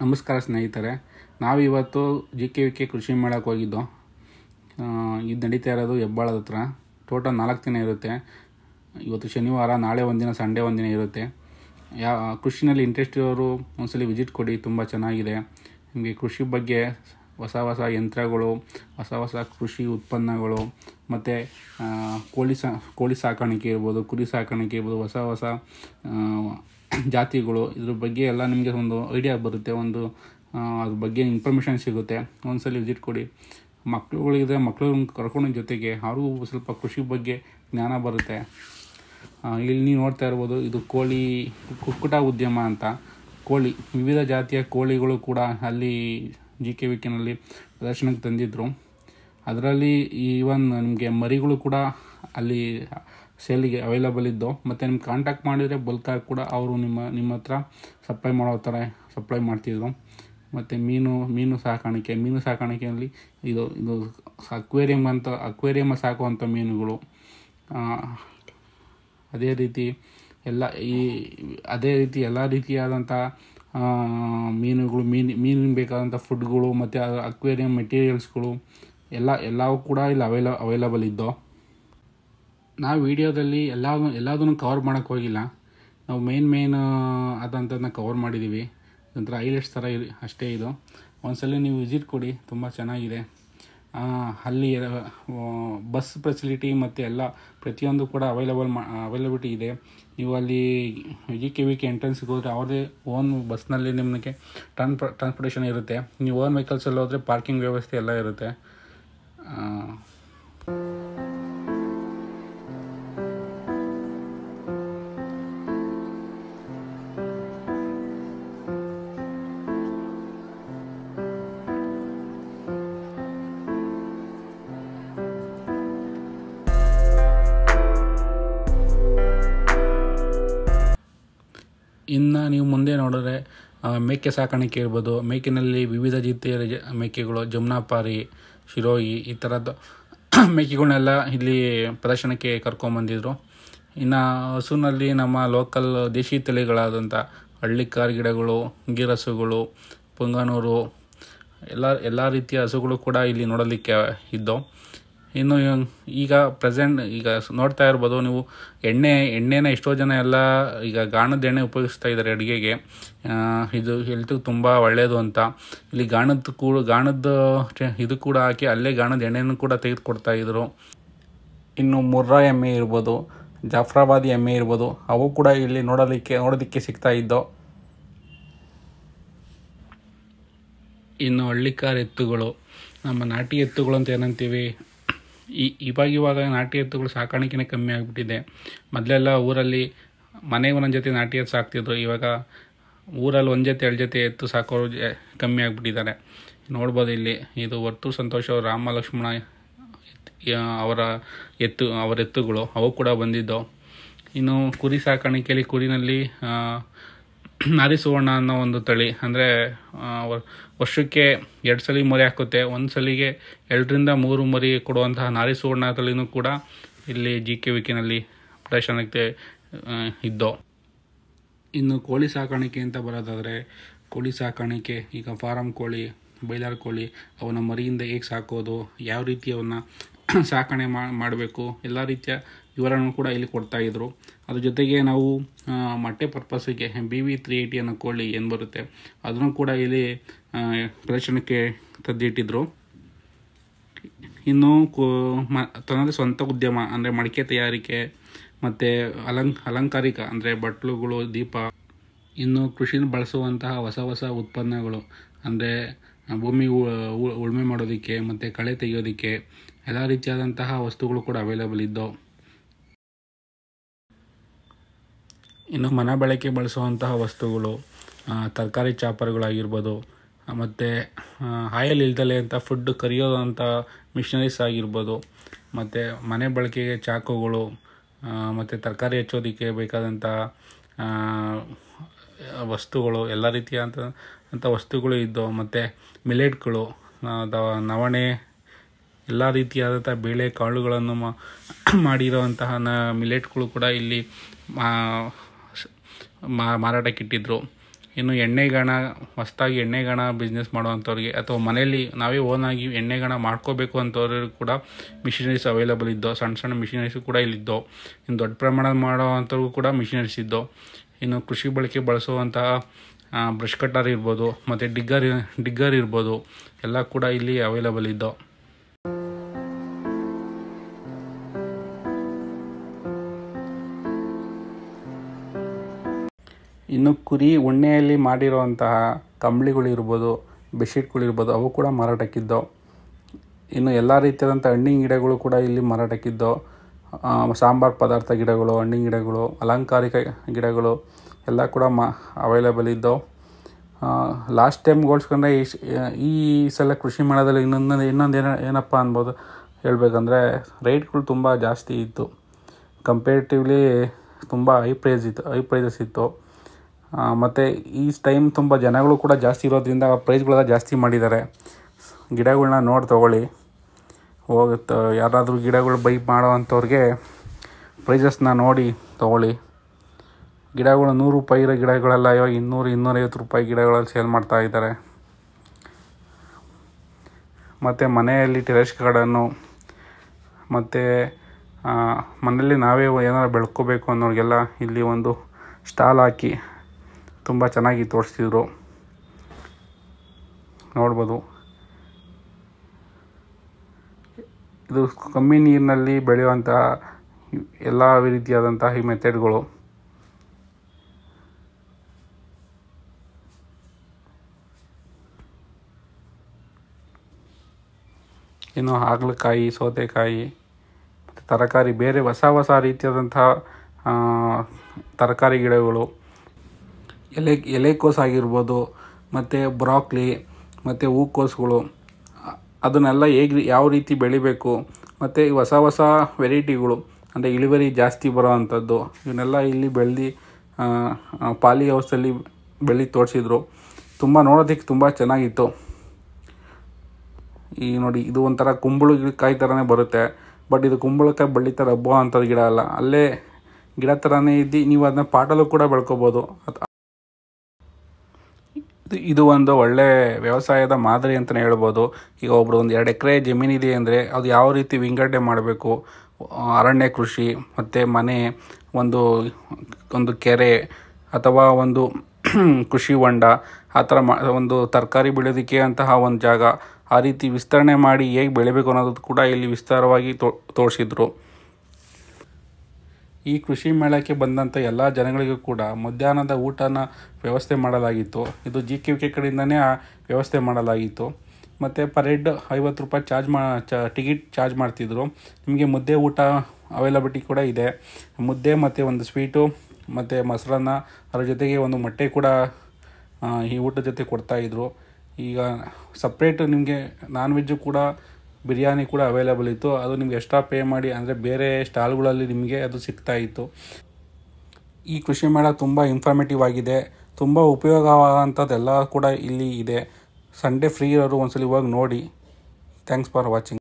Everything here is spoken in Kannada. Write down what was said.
ನಮಸ್ಕಾರ ಸ್ನೇಹಿತರೆ, ನಾವಿವತ್ತು JKVK ಕೃಷಿ ಮೇಳಕ್ಕೆ ಹೋಗಿದ್ದು. ಇದು ನಡೀತಾ ಇರೋದು ಹೆಬ್ಬಾಳದ ಹತ್ರ. ಟೋಟಲ್ 4 ದಿನ ಇರುತ್ತೆ. ಇವತ್ತು ಶನಿವಾರ, ನಾಳೆ ಒಂದಿನ, ಸಂಡೇ ಒಂದಿನ ಇರುತ್ತೆ. ಕೃಷಿನಲ್ಲಿ ಇಂಟ್ರೆಸ್ಟ್ ಇರೋರು ಒಂದ್ಸಲಿ ವಿಸಿಟ್ ಕೊಡಿ, ತುಂಬ ಚೆನ್ನಾಗಿದೆ. ನಿಮಗೆ ಕೃಷಿ ಬಗ್ಗೆ ಹೊಸ ಹೊಸ ಯಂತ್ರಗಳು, ಹೊಸ ಕೃಷಿ ಉತ್ಪನ್ನಗಳು ಮತ್ತು ಕೋಳಿ ಸಾಕಾಣಿಕೆ ಇರ್ಬೋದು, ಕುರಿ ಸಾಕಾಣಿಕೆ ಇರ್ಬೋದು, ಹೊಸ ಜಾತಿಗಳು, ಇದ್ರ ಬಗ್ಗೆ ಎಲ್ಲ ನಿಮಗೆ ಒಂದು ಐಡಿಯಾ ಬರುತ್ತೆ, ಅದ್ರ ಬಗ್ಗೆ ಇನ್ಫಾರ್ಮೇಷನ್ ಸಿಗುತ್ತೆ. ಒಂದ್ಸಲಿ ವಿಸಿಟ್ ಕೊಡಿ. ಮಕ್ಕಳುಗಳಿದ್ರೆ ಮಕ್ಕಳು ಕರ್ಕೊಂಡು ಜೊತೆಗೆ ಅವ್ರಿಗೂ ಸ್ವಲ್ಪ ಕೃಷಿ ಬಗ್ಗೆ ಜ್ಞಾನ ಬರುತ್ತೆ. ಇಲ್ಲಿ ನೀವು ನೋಡ್ತಾ ಇರ್ಬೋದು, ಇದು ಕುಕ್ಕುಟ ಉದ್ಯಮ ಅಂತ. ವಿವಿಧ ಜಾತಿಯ ಕೋಳಿಗಳು ಕೂಡ ಅಲ್ಲಿ JKVKನಲ್ಲಿ ಪ್ರದರ್ಶನಕ್ಕೆ ತಂದಿದ್ದರು. ಅದರಲ್ಲಿ ಈವನ್ ನಿಮಗೆ ಮರಿಗಳು ಕೂಡ ಅಲ್ಲಿ ಸೇಲಿಗೆ ಅವೈಲಬಲ್ ಇದ್ದು, ಮತ್ತು ನಿಮ್ಗೆ ಕಾಂಟ್ಯಾಕ್ಟ್ ಮಾಡಿದರೆ ಬಲ್ಕಾಗಿ ಕೂಡ ಅವರು ನಿಮ್ಮ ಹತ್ರ ಸಪ್ಲೈ ಮಾಡ್ತಿದ್ರು. ಮತ್ತು ಮೀನು ಸಾಕಾಣಿಕೆಯಲ್ಲಿ ಇದು ಅಕ್ವೇರಿಯಮ್ ಸಾಕುವಂಥ ಮೀನುಗಳು, ಅದೇ ರೀತಿ ಎಲ್ಲ ರೀತಿಯಾದಂಥ ಮೀನುಗಳು, ಮೀನಿಗೆ ಬೇಕಾದಂಥ ಫುಡ್ಗಳು ಮತ್ತು ಅಕ್ವೇರಿಯಮ್ ಮೆಟೀರಿಯಲ್ಸ್ಗಳು ಎಲ್ಲವೂ ಕೂಡ ಇಲ್ಲಿ ಅವೈಲಬಲ್ ಇದ್ದು. ನಾವು ವಿಡಿಯೋದಲ್ಲಿ ಎಲ್ಲದನ್ನು ಕವರ್ ಮಾಡೋಕ್ಕೆ ಹೋಗಿಲ್ಲ. ನಾವು ಮೇನ್ ಆದಂಥದ್ದನ್ನ ಕವರ್ ಮಾಡಿದ್ದೀವಿ. ಒಂಥರ ಹೈಲೈಟ್ಸ್ ಥರ ಅಷ್ಟೇ ಇದು. ಒಂದ್ಸಲ ನೀವು ವಿಸಿಟ್ ಕೊಡಿ, ತುಂಬ ಚೆನ್ನಾಗಿದೆ. ಅಲ್ಲಿ ಬಸ್ ಫೆಸಿಲಿಟಿ ಮತ್ತು ಪ್ರತಿಯೊಂದು ಕೂಡ ಅವೈಲಬಿಲಿಟಿ ಇದೆ. ನೀವು ಅಲ್ಲಿ JKVK ಎಂಟ್ರೆನ್ಸ್ಗೆ ಹೋದರೆ ಅವ್ರದ್ದೇ ಓನ್ ಬಸ್ನಲ್ಲಿ ನಿಮಗೆ ಟ್ರಾನ್ಸ್ಪೋರ್ಟೇಷನ್ ಇರುತ್ತೆ. ನೀವು ಓನ್ ವೆಹಿಕಲ್ಸಲ್ಲಿ ಹೋದರೆ ಪಾರ್ಕಿಂಗ್ ವ್ಯವಸ್ಥೆ ಎಲ್ಲ ಇರುತ್ತೆ. ಇನ್ನು ನೀವು ಮುಂದೆ ನೋಡಿದ್ರೆ ಮೇಕೆ ಸಾಕಾಣಿಕೆ ಇರ್ಬೋದು. ಮೇಕೆನಲ್ಲಿ ವಿವಿಧ ರೀತಿಯ ಮೇಕೆಗಳು, ಜಮ್ನಾಪಾರಿ, ಶಿರೋಯಿ, ಈ ಥರದ್ದು ಮೇಕೆಗಳನ್ನೆಲ್ಲ ಇಲ್ಲಿ ಪ್ರದರ್ಶನಕ್ಕೆ ಕರ್ಕೊಂಬಂದಿದ್ರು. ಇನ್ನು ಹಸುನಲ್ಲಿ ನಮ್ಮ ಲೋಕಲ್ ದೇಶಿ ತಳಿಗಳಾದಂಥ ಹಳ್ಳಿಕಾರ್ ಗಿಡಗಳು, ಗೀರಸುಗಳು, ಪುಂಗಾನೂರು, ಎಲ್ಲ ರೀತಿಯ ಹಸುಗಳು ಕೂಡ ಇಲ್ಲಿ ನೋಡಲಿಕ್ಕೆ ಇದ್ದವು. ಇನ್ನು ಈಗ ನೋಡ್ತಾ ಇರ್ಬೋದು ನೀವು, ಎಣ್ಣೆನ ಎಷ್ಟೋ ಜನ ಎಲ್ಲ ಈಗ ಗಾಣದ ಎಣ್ಣೆ ಉಪಯೋಗಿಸ್ತಾ ಇದ್ದಾರೆ ಅಡುಗೆಗೆ. ಇದು ಹೆಲ್ತಿಗೆ ತುಂಬ ಒಳ್ಳೆಯದು ಅಂತ ಇಲ್ಲಿ ಗಾಣದ ಇದು ಕೂಡ ಹಾಕಿ ಅಲ್ಲೇ ಗಾಣದ ಎಣ್ಣೆನೂ ಕೂಡ ತೆಗೆದುಕೊಡ್ತಾ ಇದ್ರು. ಇನ್ನು ಮುರ್ರಾ ಎಮ್ಮೆ ಇರ್ಬೋದು, ಜಾಫ್ರಾಬಾದಿ ಎಮ್ಮೆ ಇರ್ಬೋದು, ಅವು ಕೂಡ ಇಲ್ಲಿ ನೋಡೋದಕ್ಕೆ ಸಿಗ್ತಾ ಇದ್ದವು. ಇನ್ನು ಹಳ್ಳಿಕಾರ್ ಎತ್ತುಗಳು, ನಮ್ಮ ನಾಟಿ ಎತ್ತುಗಳು ಅಂತ ಏನಂತೀವಿ, ಇವಾಗ ನಾಟಿ ಎತ್ತುಗಳು ಸಾಕಾಣಿಕೆನೇ ಕಮ್ಮಿ ಆಗಿಬಿಟ್ಟಿದೆ. ಮೊದಲೆಲ್ಲ ಊರಲ್ಲಿ ಮನೆಗೆ ಒಂದೊಂದು ಜೊತೆ ನಾಟಿ ಎತ್ತು ಸಾಕ್ತಿದ್ರು. ಇವಾಗ ಊರಲ್ಲಿ 1 ಜೊತೆ 2 ಜೊತೆ ಎತ್ತು ಸಾಕೋರು ಕಮ್ಮಿ ಆಗಿಬಿಟ್ಟಿದ್ದಾರೆ. ನೋಡ್ಬೋದು ಇಲ್ಲಿ, ಇದು ವರ್ತೂರು ಸಂತೋಷ್ ಅವರು ರಾಮ ಲಕ್ಷ್ಮಣ ಅವರ ಎತ್ತುಗಳು, ಅವು ಕೂಡ ಬಂದಿದ್ದವು. ಇನ್ನು ಕುರಿ ಸಾಕಾಣಿಕೆಯಲ್ಲಿ ಕುರಿನಲ್ಲಿ ನಾರಿ ಸುವರ್ಣ ಅನ್ನೋ ಒಂದು ತಳಿ, ಅಂದರೆ ವರ್ಷಕ್ಕೆ 2 ಸಲ ಮರಿ ಹಾಕುತ್ತೆ. ಒಂದು ಸಲಿಗೆ 2 ರಿಂದ 3 ಮರಿ ಕೊಡುವಂತಹ ನಾರಿ ಸುವರ್ಣ ತಳಿನೂ ಕೂಡ ಇಲ್ಲಿ JKVKನಲ್ಲಿ ಪ್ರದರ್ಶನಕ್ಕೆ ಇದ್ದವು. ಇನ್ನು ಕೋಳಿ ಸಾಕಾಣಿಕೆ ಅಂತ ಬರೋದಾದರೆ, ಕೋಳಿ ಸಾಕಾಣಿಕೆ ಈಗ ಫಾರಂ ಕೋಳಿ, ಬೈಲರ್ ಕೋಳಿ, ಅವನ ಮರಿಯಿಂದ ಹೇಗೆ ಸಾಕೋದು, ಯಾವ ರೀತಿ ಅವನ್ನ ಸಾಕಣೆ ಮಾಡಬೇಕು, ಎಲ್ಲ ರೀತಿಯ ವಿವರಣೆ ಕೂಡ ಇಲ್ಲಿ ಕೊಡ್ತಾಯಿದ್ರು. ಅದ್ರ ಜೊತೆಗೆ ನಾವು ಮೊಟ್ಟೆ ಪರ್ಪಸ್ಸಿಗೆ BV380 ಅನ್ನೋ ಕೋಳಿ ಏನು ಬರುತ್ತೆ, ಅದನ್ನು ಕೂಡ ಇಲ್ಲಿ ಪ್ರದರ್ಶನಕ್ಕೆ ತಂದಿಟ್ಟಿದ್ರು. ಇನ್ನು ತನ್ನದೇ ಸ್ವಂತ ಉದ್ಯಮ ಅಂದರೆ ಮಡಿಕೆ ತಯಾರಿಕೆ ಮತ್ತು ಅಲಂಕಾರಿಕ ಅಂದರೆ ಬಟ್ಲುಗಳು, ದೀಪ, ಇನ್ನು ಕೃಷಿನ ಬಳಸುವಂತಹ ಹೊಸ ಉತ್ಪನ್ನಗಳು ಅಂದರೆ ಭೂಮಿ ಉಳುಮೆ ಮಾಡೋದಕ್ಕೆ ಮತ್ತು ಕಳೆ ತೆಗೆಯೋದಕ್ಕೆ ಎಲ್ಲ ರೀತಿಯಾದಂತಹ ವಸ್ತುಗಳು ಕೂಡ ಅವೈಲಬಲ್ ಇದ್ದವು. ಇನ್ನು ಮನೆ ಬಳಕೆ ಬಳಸುವಂತಹ ವಸ್ತುಗಳು, ತರಕಾರಿ ಚಾಪರ್ಗಳಾಗಿರ್ಬೋದು, ಮತ್ತು ಆಯಿಲ್ ಇಲ್ದಲೆ ಅಂತ ಫುಡ್ ಕರಿಯೋದಂಥ ಮಿಷನರೀಸ್ ಆಗಿರ್ಬೋದು, ಮತ್ತು ಮನೆ ಬಳಕೆಗೆ ಚಾಕುಗಳು, ಮತ್ತು ತರಕಾರಿ ಹೆಚ್ಚೋದಕ್ಕೆ ಬೇಕಾದಂಥ ವಸ್ತುಗಳು, ಎಲ್ಲ ರೀತಿಯಾದಂಥ ವಸ್ತುಗಳು ಇದ್ದವು. ಮತ್ತು ಮಿಲೆಟ್ಗಳು, ನವಣೆ, ಎಲ್ಲ ರೀತಿಯಾದಂಥ ಬೇಳೆ ಕಾಳುಗಳನ್ನು ಮಾಡಿರೋವಂತಹ ಮಿಲೆಟ್ಗಳು ಕೂಡ ಇಲ್ಲಿ ಮಾರಾಟಕ್ಕಿಟ್ಟಿದ್ರು. ಇನ್ನು ಎಣ್ಣೆಗಾಣ ಹೊಸದಾಗಿ ಎಣ್ಣೆಗಾಣ ಬಿಸ್ನೆಸ್ ಮಾಡುವಂಥವ್ರಿಗೆ ಅಥವಾ ಮನೆಯಲ್ಲಿ ನಾವೇ ಓನಾಗಿ ಎಣ್ಣೆಗಾಣ ಮಾಡ್ಕೋಬೇಕು ಅಂತವ್ರಿಗೆ ಕೂಡ ಮಿಷಿನರೀಸ್ ಅವೈಲೇಬಲ್ ಇದ್ದವು. ಸಣ್ಣ ಸಣ್ಣ ಮಿಷಿನರೀಸು ಕೂಡ ಇಲ್ಲಿದ್ದವು. ಇನ್ನು ದೊಡ್ಡ ಪ್ರಮಾಣದ ಮಾಡೋವಂಥವ್ರಿಗೂ ಕೂಡ ಮಿಷಿನರೀಸ್ ಇದ್ದವು. ಇನ್ನು ಕೃಷಿ ಬಳಕೆ ಬಳಸುವಂತಹ ಬ್ರಷ್ ಕಟ್ಟರ್ ಇರ್ಬೋದು ಮತ್ತು ಡಿಗ್ಗರ್ ಇರ್ಬೋದು, ಎಲ್ಲ ಕೂಡ ಇಲ್ಲಿ ಅವೈಲೇಬಲ್ ಇದ್ದವು. ಇನ್ನು ಕುರಿ ಉಣ್ಣೆಯಲ್ಲಿ ಮಾಡಿರುವಂತಹ ಕಂಬಳಿಗಳಿರ್ಬೋದು, ಬೆಡ್ಶೀಟ್ಗಳಿರ್ಬೋದು, ಅವು ಕೂಡ ಮಾರಾಟಕ್ಕಿದ್ದವು. ಇನ್ನು ಎಲ್ಲ ರೀತಿಯಾದಂಥ ಹಣ್ಣಿನ ಗಿಡಗಳು ಕೂಡ ಇಲ್ಲಿ ಮಾರಾಟಕ್ಕಿದ್ದವು. ಸಾಂಬಾರು ಪದಾರ್ಥ ಗಿಡಗಳು, ಹಣ್ಣಿನ ಗಿಡಗಳು, ಅಲಂಕಾರಿಕ ಗಿಡಗಳು ಎಲ್ಲ ಕೂಡ ಅವೈಲೇಬಲ್ ಇದ್ದವು. ಲಾಸ್ಟ್ ಟೈಮ್ ಹೋಲ್ಸ್ಕೊಂಡ್ರೆ ಈ ಸಲ ಕೃಷಿ ಮೇಳದಲ್ಲಿ ಇನ್ನೊಂದು ಏನಪ್ಪ ಅನ್ಬೋದು ಹೇಳ್ಬೇಕಂದ್ರೆ, ರೇಟ್ಗಳು ತುಂಬ ಜಾಸ್ತಿ ಇತ್ತು. ಕಂಪೇರಿಟಿವ್ಲಿ ತುಂಬ ಹೈ ಪ್ರೈಸಸ್ ಇತ್ತು. ಮತ್ತು ಈ ಟೈಮ್ ತುಂಬ ಜನಗಳು ಕೂಡ ಜಾಸ್ತಿ ಇರೋದ್ರಿಂದ ಪ್ರೈಸ್ಗಳೆಲ್ಲ ಜಾಸ್ತಿ ಮಾಡಿದ್ದಾರೆ. ಗಿಡಗಳನ್ನ ನೋಡಿ ತೊಗೊಳ್ಳಿ. ಯಾರಾದರೂ ಗಿಡಗಳು ಬೈ ಮಾಡೋವಂಥವ್ರಿಗೆ ಪ್ರೈಸಸ್ನ ನೋಡಿ ತೊಗೊಳ್ಳಿ. ಗಿಡಗಳು 100 ರೂಪಾಯಿ ಇರೋ ಗಿಡಗಳೆಲ್ಲ ಇವಾಗ 200-250 ರೂಪಾಯಿ ಗಿಡಗಳಲ್ಲಿ ಸೇಲ್ ಮಾಡ್ತಾ ಇದ್ದಾರೆ. ಮತ್ತು ಮನೆಯಲ್ಲಿ ಟೆರೆಸ್ ಗಾರ್ಡನ್ನು ಮತ್ತು ಮನೆಯಲ್ಲಿ ನಾವೇ ಏನಾರು ಬೆಳ್ಕೋಬೇಕು ಅನ್ನೋರಿಗೆಲ್ಲ ಇಲ್ಲಿ ಒಂದು ಸ್ಟಾಲ್ ಹಾಕಿ ತುಂಬ ಚೆನ್ನಾಗಿ ತೋರಿಸ್ತಿದ್ರು, ನೋಡ್ಬೋದು. ಇದು ಕಮ್ಮಿ ನೀರಿನಲ್ಲಿ ಬೆಳೆಯುವಂತಹ ಎಲ್ಲ ರೀತಿಯಾದಂತಹ ಈ ಮೆಥಡ್ಗಳು. ಇನ್ನು ಹಾಗಲಕಾಯಿ, ಸೌತೆಕಾಯಿ ಮತ್ತು ತರಕಾರಿ, ಬೇರೆ ಹೊಸ ರೀತಿಯಾದಂತಹ ತರಕಾರಿ ಗಿಡಗಳು, ಎಲೆಕೋಸು ಆಗಿರ್ಬೋದು, ಮತ್ತು ಬ್ರಾಕ್ಲಿ ಮತ್ತು ಹೂಕೋಸುಗಳು, ಅದನ್ನೆಲ್ಲ ಯಾವ ರೀತಿ ಬೆಳಿಬೇಕು, ಮತ್ತು ಹೊಸ ವೆರೈಟಿಗಳು ಅಂದರೆ ಇಳುವರಿ ಜಾಸ್ತಿ ಬರೋ ಅಂಥದ್ದು, ಇವನ್ನೆಲ್ಲ ಇಲ್ಲಿ ಬೆಳೆದು ಪಾಲಿ ಹೌಸಲ್ಲಿ ಬೆಳೆ ತೋರಿಸಿದ್ರು. ತುಂಬ ನೋಡೋದಕ್ಕೆ ತುಂಬ ಚೆನ್ನಾಗಿತ್ತು. ಈ ನೋಡಿ, ಇದು ಒಂಥರ ಕುಂಬಳಕಾಯಿ ಥರನೇ ಬರುತ್ತೆ, ಬಟ್ ಇದು ಕುಂಬಳಕಾಯಿ ಬಳ್ಳಿ ಥರ ಹಬ್ಬ ಅಂಥದ್ದು ಗಿಡ ಅಲ್ಲ. ಅಲ್ಲೇ ಗಿಡ ಥರನೇ ಇದ್ದು ನೀವು ಅದನ್ನ ಪಾಟಲ್ಲೂ ಕೂಡ ಬೆಳ್ಕೊಬೋದು. ಇದು ಒಂದು ಒಳ್ಳೆ ವ್ಯವಸಾಯದ ಮಾದರಿ ಅಂತಲೇ ಹೇಳ್ಬೋದು. ಈಗ ಒಬ್ಬರು 1-2 ಎಕರೆ ಜಮೀನಿದೆ ಅಂದರೆ ಅದು ಯಾವ ರೀತಿ ವಿಂಗಡಣೆ ಮಾಡಬೇಕು, ಅರಣ್ಯ ಕೃಷಿ ಮತ್ತು ಮನೆ, ಒಂದು ಕೆರೆ ಅಥವಾ ಒಂದು ಕೃಷಿ ಹೊಂಡ, ಆ ಥರ ಒಂದು ತರಕಾರಿ ಬೆಳೆಯೋದಕ್ಕೆ ಅಂತಹ ಒಂದು ಜಾಗ, ಆ ರೀತಿ ವಿಸ್ತರಣೆ ಮಾಡಿ ಹೇಗೆ ಬೆಳಿಬೇಕು ಅನ್ನೋದು ಕೂಡ ಇಲ್ಲಿ ವಿಸ್ತಾರವಾಗಿ ತೋರಿಸಿದ್ರು. ಈ ಕೃಷಿ ಮೇಳಕ್ಕೆ ಬಂದಂಥ ಎಲ್ಲ ಜನಗಳಿಗೂ ಕೂಡ ಮಧ್ಯಾಹ್ನದ ಊಟನ ವ್ಯವಸ್ಥೆ ಮಾಡಲಾಗಿತ್ತು. ಇದು GKK ಕಡೆಯಿಂದನೇ ವ್ಯವಸ್ಥೆ ಮಾಡಲಾಗಿತ್ತು. ಮತ್ತು ಪರ್ ಹೆಡ್ 50 ರೂಪಾಯಿ ಟಿಕೆಟ್ ಚಾರ್ಜ್ ಮಾಡ್ತಿದ್ರು. ನಿಮಗೆ ಮುದ್ದೆ ಊಟ ಅವೈಲಬಿಲಿಟಿ ಕೂಡ ಇದೆ. ಮುದ್ದೆ ಮತ್ತು ಒಂದು ಸ್ವೀಟು ಮತ್ತು ಮೊಸರನ್ನ, ಅದ್ರ ಜೊತೆಗೆ ಒಂದು ಮೊಟ್ಟೆ ಕೂಡ ಈ ಊಟದ ಜೊತೆ ಕೊಡ್ತಾಯಿದ್ರು. ಈಗ ಸಪ್ರೇಟು ನಿಮಗೆ ನಾನ್ ವೆಜ್ಜು ಕೂಡ, ಬಿರಿಯಾನಿ ಕೂಡ ಅವೈಲೇಬಲ್ ಇತ್ತು. ಅದು ನಿಮಗೆ ಎಕ್ಸ್ಟ್ರಾ ಪೇ ಮಾಡಿ, ಅಂದರೆ ಬೇರೆ ಸ್ಟಾಲ್ಗಳಲ್ಲಿ ನಿಮಗೆ ಅದು ಸಿಗ್ತಾಯಿತ್ತು. ಈ ಕೃಷಿ ಮೇಳ ತುಂಬ ಇನ್ಫಾರ್ಮೇಟಿವ್ ಆಗಿದೆ, ತುಂಬ ಉಪಯೋಗವಾಗುವಂಥದ್ದೆಲ್ಲ ಕೂಡ ಇಲ್ಲಿ ಇದೆ. ಸಂಡೇ ಫ್ರೀ ಇರೋರು ಒಂದ್ಸಲಿ ಹೋಗಿ ನೋಡಿ. Thanks for watching.